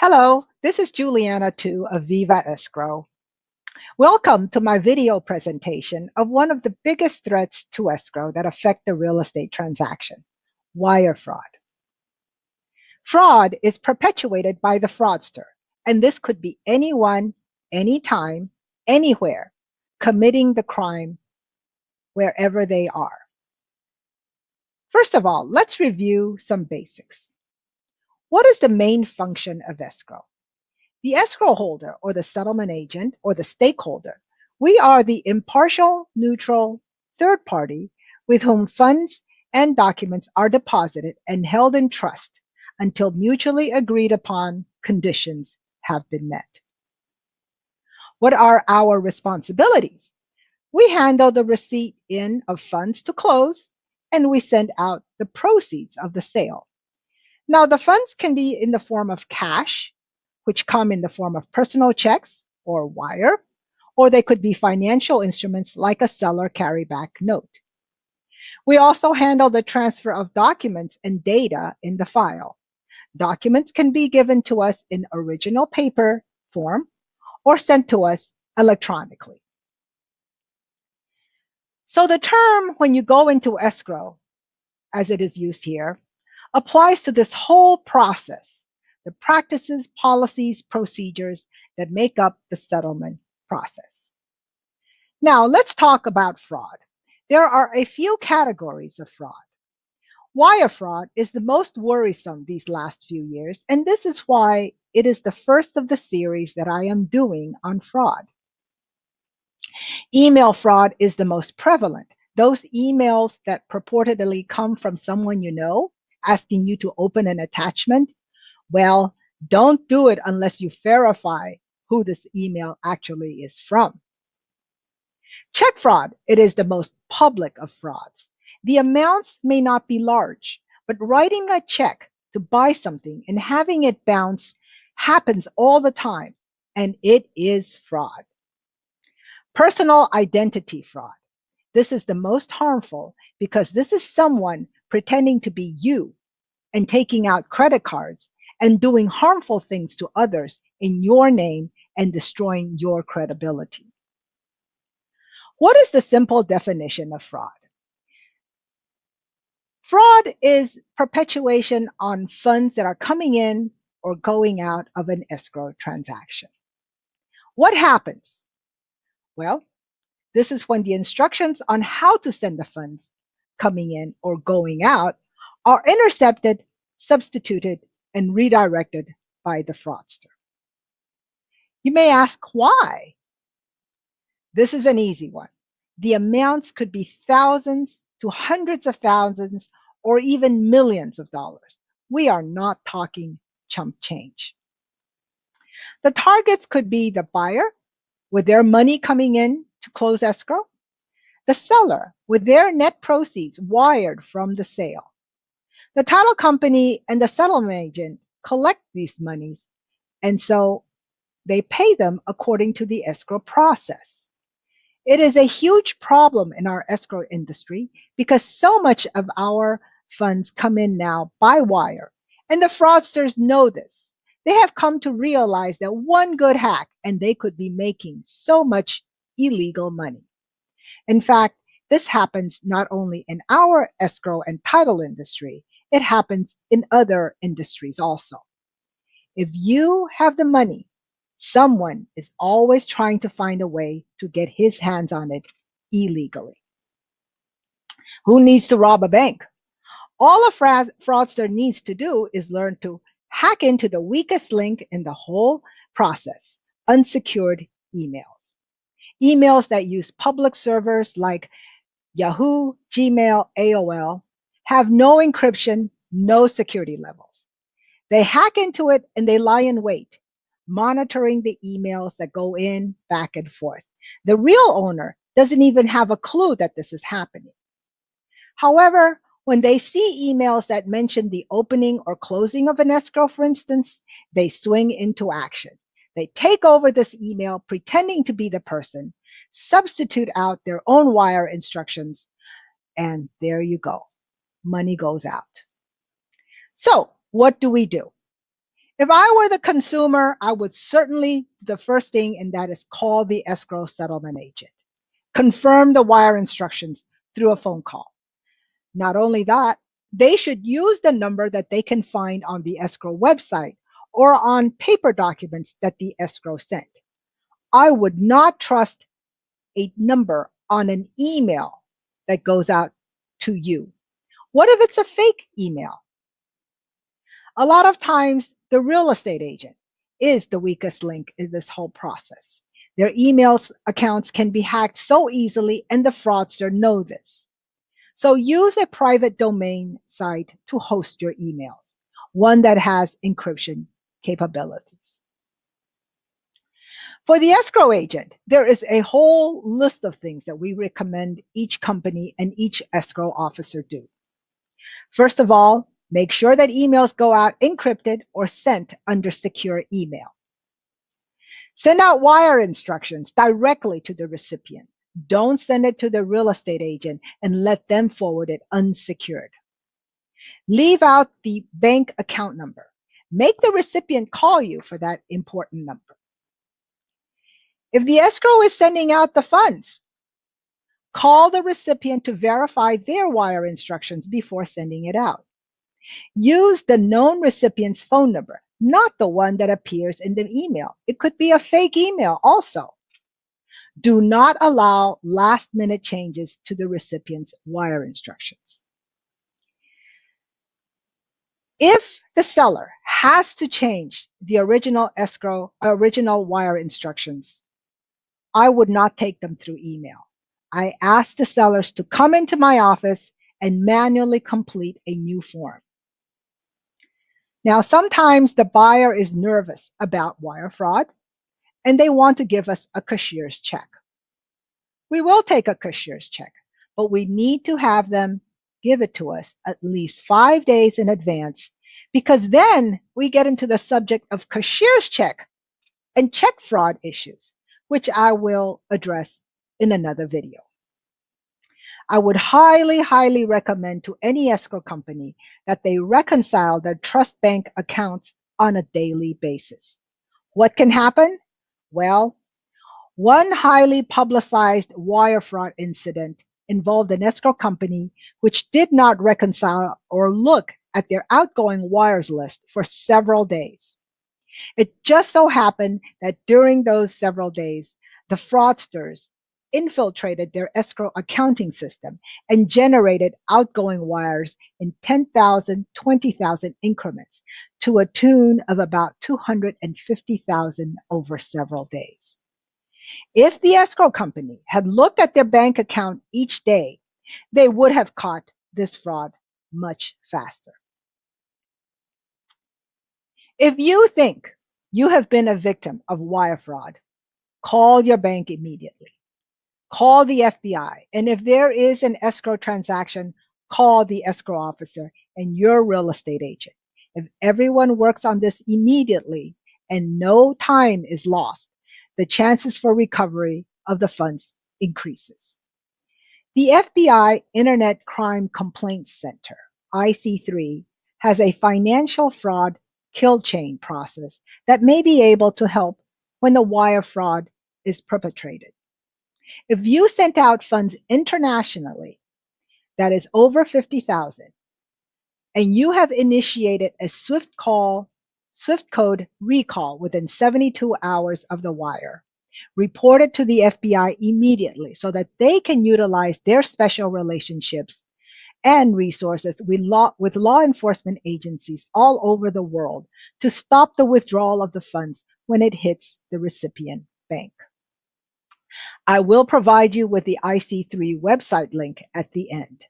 Hello, this is Juliana 2 of Viva Escrow. Welcome to my video presentation of one of the biggest threats to escrow that affect the real estate transaction, wire fraud. Fraud is perpetuated by the fraudster, and this could be anyone, anytime, anywhere, committing the crime wherever they are. First of all, let's review some basics. What is the main function of escrow? The escrow holder or the settlement agent or the stakeholder, we are the impartial, neutral third party with whom funds and documents are deposited and held in trust until mutually agreed upon conditions have been met. What are our responsibilities? We handle the receipt in of funds to close, and we send out the proceeds of the sale. Now, the funds can be in the form of cash, which come in the form of personal checks or wire, or they could be financial instruments like a seller carryback note. We also handle the transfer of documents and data in the file. Documents can be given to us in original paper form or sent to us electronically. So the term when you go into escrow, as it is used here, applies to this whole process, the practices, policies, procedures that make up the settlement process. Now, let's talk about fraud. There are a few categories of fraud. Wire fraud is the most worrisome these last few years, and this is why it is the first of the series that I am doing on fraud. Email fraud is the most prevalent. Those emails that purportedly come from someone you know, asking you to open an attachment, well, don't do it unless you verify who this email actually is from. Check fraud, it is the most public of frauds. The amounts may not be large, but writing a check to buy something and having it bounce happens all the time, and it is fraud. Personal identity fraud. This is the most harmful because this is someone pretending to be you and taking out credit cards and doing harmful things to others in your name and destroying your credibility. What is the simple definition of fraud? Fraud is perpetuation on funds that are coming in or going out of an escrow transaction. What happens? Well, this is when the instructions on how to send the funds coming in or going out are intercepted, substituted, and redirected by the fraudster. You may ask why. This is an easy one. The amounts could be thousands to hundreds of thousands or even millions of dollars. We are not talking chump change. The targets could be the buyer with their money coming in to close escrow, the seller with their net proceeds wired from the sale. The title company and the settlement agent collect these monies, and so they pay them according to the escrow process. It is a huge problem in our escrow industry because so much of our funds come in now by wire, and the fraudsters know this. They have come to realize that one good hack and they could be making so much illegal money. In fact, this happens not only in our escrow and title industry, it happens in other industries also. If you have the money, someone is always trying to find a way to get his hands on it illegally. Who needs to rob a bank? All a fraudster needs to do is learn to hack into the weakest link in the whole process, unsecured emails. Emails that use public servers like Yahoo, Gmail, AOL have no encryption, no security levels. They hack into it and they lie in wait, monitoring the emails that go in back and forth. The real owner doesn't even have a clue that this is happening. However, when they see emails that mention the opening or closing of an escrow, for instance, they swing into action. They take over this email pretending to be the person, substitute out their own wire instructions, and there you go. Money goes out. So, what do we do? If I were the consumer, I would certainly, the first thing, and that is call the escrow settlement agent. Confirm the wire instructions through a phone call. Not only that, they should use the number that they can find on the escrow website or on paper documents that the escrow sent. I would not trust a number on an email that goes out to you. What if it's a fake email? A lot of times, the real estate agent is the weakest link in this whole process. Their emails accounts can be hacked so easily, and the fraudster know this. So use a private domain site to host your emails, one that has encryption capabilities. For the escrow agent, there is a whole list of things that we recommend each company and each escrow officer do. First of all, make sure that emails go out encrypted or sent under secure email. Send out wire instructions directly to the recipient. Don't send it to the real estate agent and let them forward it unsecured. Leave out the bank account number. Make the recipient call you for that important number. If the escrow is sending out the funds, call the recipient to verify their wire instructions before sending it out. Use the known recipient's phone number, not the one that appears in the email. It could be a fake email also. Do not allow last-minute changes to the recipient's wire instructions. If the seller has to change the original wire instructions, I would not take them through email. I ask the sellers to come into my office and manually complete a new form. Now, sometimes the buyer is nervous about wire fraud and they want to give us a cashier's check. We will take a cashier's check, but we need to have them give it to us at least 5 days in advance, because then we get into the subject of cashier's check and check fraud issues, which I will address in another video. I would highly, highly recommend to any escrow company that they reconcile their trust bank accounts on a daily basis. What can happen? Well, one highly publicized wire fraud incident involved an escrow company which did not reconcile or look at their outgoing wires list for several days. It just so happened that during those several days, the fraudsters infiltrated their escrow accounting system and generated outgoing wires in 10,000, 20,000 increments to a tune of about 250,000 over several days. If the escrow company had looked at their bank account each day, they would have caught this fraud much faster. If you think you have been a victim of wire fraud, call your bank immediately. Call the FBI, and if there is an escrow transaction, call the escrow officer and your real estate agent. If everyone works on this immediately and no time is lost, the chances for recovery of the funds increases. The FBI Internet Crime Complaints Center, IC3, has a financial fraud kill chain process that may be able to help when the wire fraud is perpetrated. If you sent out funds internationally that is over 50,000 and you have initiated a Swift code recall within 72 hours of the wire, report it to the FBI immediately so that they can utilize their special relationships and resources with law enforcement agencies all over the world to stop the withdrawal of the funds when it hits the recipient bank. I will provide you with the IC3 website link at the end.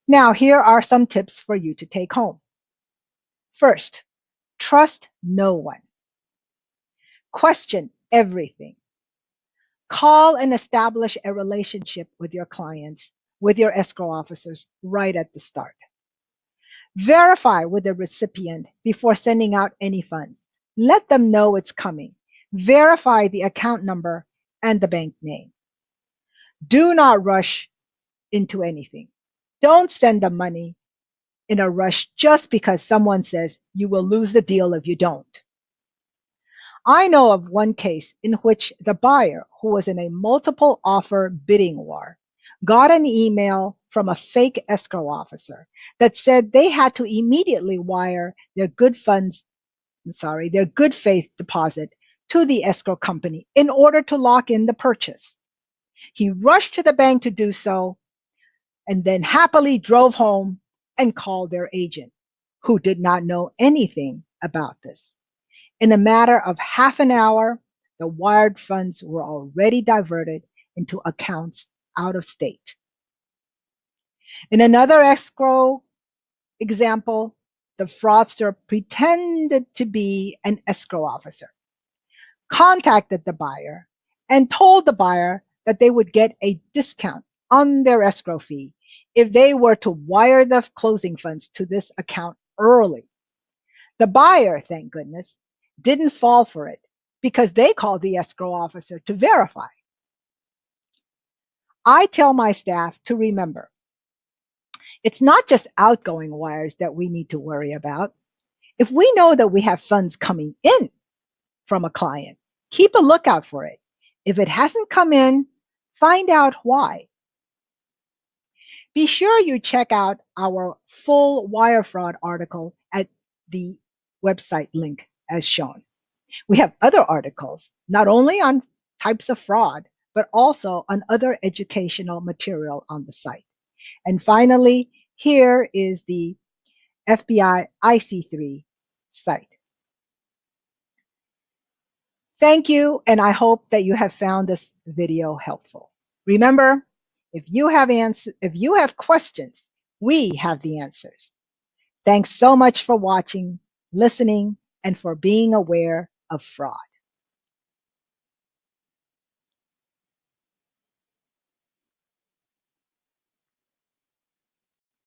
Now, here are some tips for you to take home. First, trust no one. Question everything. Call and establish a relationship with your clients, with your escrow officers right at the start. Verify with the recipient before sending out any funds. Let them know it's coming. Verify the account number and the bank name. Do not rush into anything. Don't send the money in a rush just because someone says you will lose the deal if you don't. I know of one case in which the buyer, who was in a multiple offer bidding war, got an email from a fake escrow officer that said they had to immediately wire their good faith deposit to the escrow company in order to lock in the purchase. He rushed to the bank to do so and then happily drove home and called their agent, who did not know anything about this. In a matter of half an hour, the wired funds were already diverted into accounts out of state. In another escrow example, the fraudster pretended to be an escrow officer, contacted the buyer, and told the buyer that they would get a discount on their escrow fee if they were to wire the closing funds to this account early. The buyer, thank goodness, didn't fall for it because they called the escrow officer to verify. I tell my staff to remember it's not just outgoing wires that we need to worry about. If we know that we have funds coming in from a client, keep a lookout for it. If it hasn't come in, find out why. Be sure you check out our full wire fraud article at the website link as shown. We have other articles, not only on types of fraud, but also on other educational material on the site. And finally, here is the FBI IC3 site. Thank you, and I hope that you have found this video helpful. Remember, if you have questions, we have the answers. Thanks so much for watching, listening, and for being aware of fraud.